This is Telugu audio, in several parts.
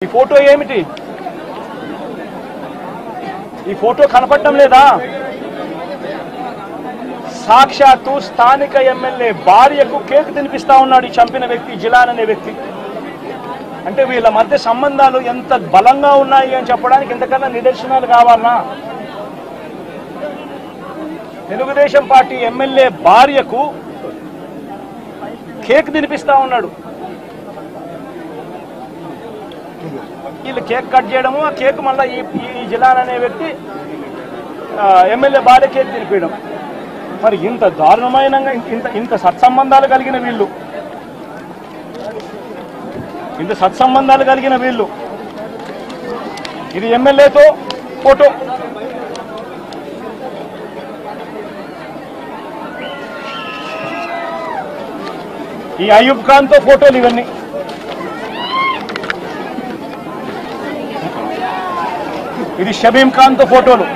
ఈ ఫోటో ఏమిటి? ఈ ఫోటో కనపడటం లేదా? సాక్షాత్తు స్థానిక ఎమ్మెల్యే భార్యకు కేక్ తినిపిస్తా ఉన్నాడు ఈ చంపిన వ్యక్తి, జిలాన్ అనే వ్యక్తి. అంటే వీళ్ళ మధ్య సంబంధాలు ఎంత బలంగా ఉన్నాయి అని చెప్పడానికి ఇంతకన్నా నిదర్శనాలు కావాలనా? తెలుగుదేశం పార్టీ ఎమ్మెల్యే భార్యకు కేక్ తినిపిస్తా ఉన్నాడు. వీళ్ళు కేక్ కట్ చేయడము, ఆ కేక్ మళ్ళీ ఈ జిలాన్ అనే వ్యక్తి ఎమ్మెల్యే భార్య కేక్ తినిపించడం. మరి ఇంత దారుణమైన ఇంత సత్సంబంధాలు కలిగిన వీళ్ళు, ఇంత సత్సంబంధాలు కలిగిన వీళ్ళు, ఇది ఎమ్మెల్యేతో ఫోటో. ఈ అయూబ్ ఖాన్ తో ఫోటోలు ఇవన్నీ. ఇది షబీం ఖాన్ తో ఫోటోలు.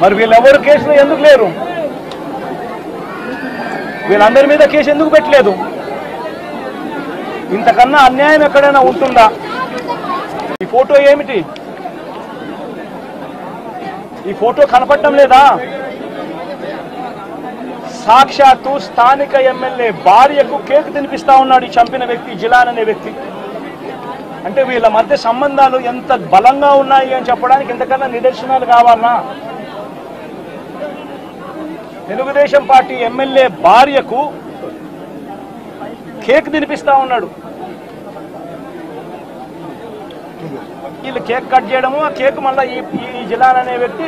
మరి వీళ్ళెవరు కేసులో ఎందుకు లేరు? వీళ్ళందరి మీద కేసు ఎందుకు పెట్టలేదు? ఇంతకన్నా అన్యాయం ఎక్కడైనా ఉంటుందా? ఈ ఫోటో ఏమిటి? ఈ ఫోటో కనపడటం లేదా? సాక్షాత్తు స్థానిక ఎమ్మెల్యే భార్యకు కేక్ తినిపిస్తా ఉన్నాడు ఈ చంపిన వ్యక్తి, జిలాన్ అనే వ్యక్తి. అంటే వీళ్ళ మధ్య సంబంధాలు ఎంత బలంగా ఉన్నాయి అని చెప్పడానికి ఇంతకన్నా నిదర్శనాలు కావాలనా? తెలుగుదేశం పార్టీ ఎమ్మెల్యే భార్యకు కేక్ తినిపిస్తా ఉన్నాడు. వీళ్ళు కేక్ కట్ చేయడము, ఆ కేక్ మళ్ళీ ఈ జిలాన్ అనే వ్యక్తి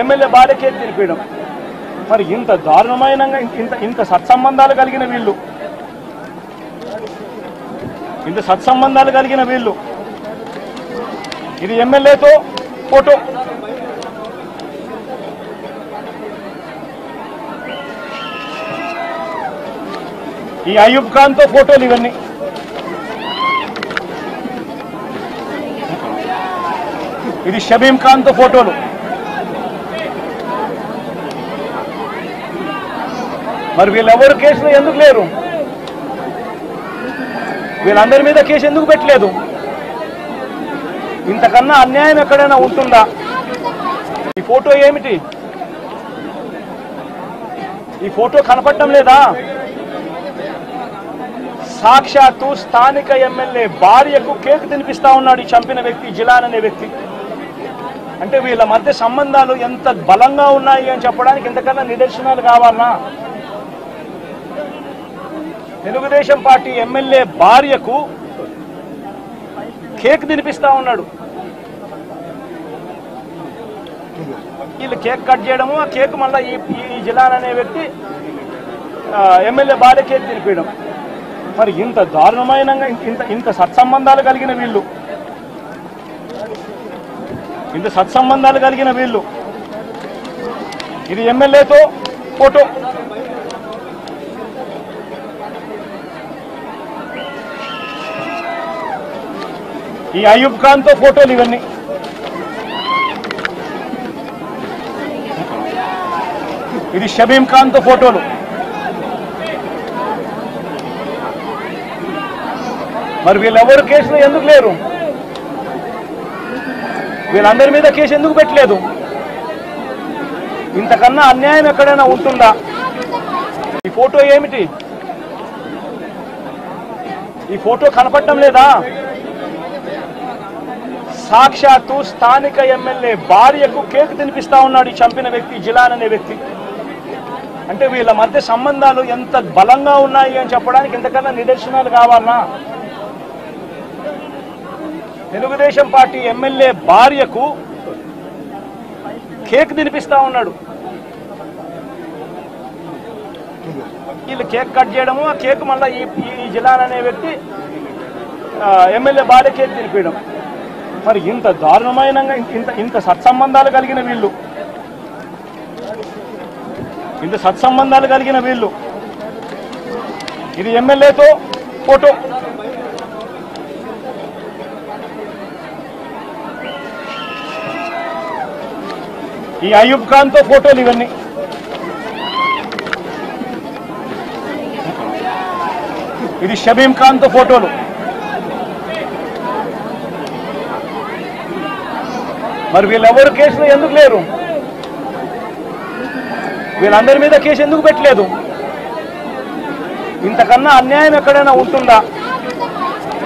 ఎమ్మెల్యే భార్య కేక్ తినిపించడం. మరి ఇంత దారుణమైన ఇంత సత్సంబంధాలు కలిగిన వీళ్ళు, ఇంత సత్సంబంధాలు కలిగిన వీళ్ళు, ఇది ఎమ్మెల్యేతో ఫోటో. ఈ అయూబ్ ఖాన్ తో ఫోటోలు ఇవన్నీ. ఇది షబీం ఖాన్ తో ఫోటోలు. మరి వీళ్ళెవరు కేసులో ఎందుకు లేరు? వీళ్ళందరి మీద కేసు ఎందుకు పెట్టలేదు? ఇంతకన్నా అన్యాయం ఎక్కడైనా ఉంటుందా? ఈ ఫోటో ఏమిటి? ఈ ఫోటో కనపడటం లేదా? సాక్షాత్తు స్థానిక ఎమ్మెల్యే భార్యకు కేక్ తినిపిస్తా ఉన్నాడు ఈ చంపిన వ్యక్తి, జిలాన్ అనే వ్యక్తి. అంటే వీళ్ళ మధ్య సంబంధాలు ఎంత బలంగా ఉన్నాయి అని చెప్పడానికి ఇంతకన్నా నిదర్శనాలు కావాలనా? తెలుగుదేశం పార్టీ ఎమ్మెల్యే భార్యకు కేక్ తినిపిస్తా ఉన్నాడు. వీళ్ళు కేక్ కట్ చేయడము, ఆ కేక్ మళ్ళీ ఈ జిలాన్ అనే వ్యక్తి ఎమ్మెల్యే భార్య కేక్ తినిపించడం. మరి ఇంత దారుణమైన ఇంత సత్సంబంధాలు కలిగిన వీళ్ళు, ఇంత సత్సంబంధాలు కలిగిన వీళ్ళు, ఇది ఎమ్మెల్యేతో ఫోటో. ఈ అయూబ్ ఖాన్ తో ఫోటోలు ఇవన్నీ. ఇది షబీం ఖాన్ తో ఫోటోలు. మరి వీళ్ళెవరు కేసులో ఎందుకు లేరు? వీళ్ళందరి మీద కేసు ఎందుకు పెట్టలేదు? ఇంతకన్నా అన్యాయం ఎక్కడైనా ఉంటుందా? ఈ ఫోటో ఏమిటి? ఈ ఫోటో కనపడటం లేదా? సాక్షాత్తు స్థానిక ఎమ్మెల్యే భార్యకు కేక్ తినిపిస్తా ఉన్నాడు ఈ చంపిన వ్యక్తి, జిలాన్ అనే వ్యక్తి. అంటే వీళ్ళ మధ్య సంబంధాలు ఎంత బలంగా ఉన్నాయి అని చెప్పడానికి ఇంతకన్నా నిదర్శనాలు కావాలనా? తెలుగుదేశం పార్టీ ఎమ్మెల్యే భార్యకు కేక్ తినిపిస్తా ఉన్నాడు. వీళ్ళు కేక్ కట్ చేయడము, ఆ కేక్ మళ్ళీ ఈ జిలాన్ అనే వ్యక్తి ఎమ్మెల్యే భార్య కేక్ తినిపించడం. మరి ఇంత దారుణమైన ఇంత సత్సంబంధాలు కలిగిన వీళ్ళు, ఇంత సత్సంబంధాలు కలిగిన వీళ్ళు, ఇది ఎమ్మెల్యేతో ఫోటో. ఈ అయూబ్ ఖాన్ తో ఫోటోలు ఇవన్నీ. ఇది షబీం ఖాన్తో ఫోటోలు. మరి వీళ్ళెవరు కేసులో ఎందుకు లేరు? వీళ్ళందరి మీద కేసు ఎందుకు పెట్టలేదు? ఇంతకన్నా అన్యాయం ఎక్కడైనా ఉంటుందా?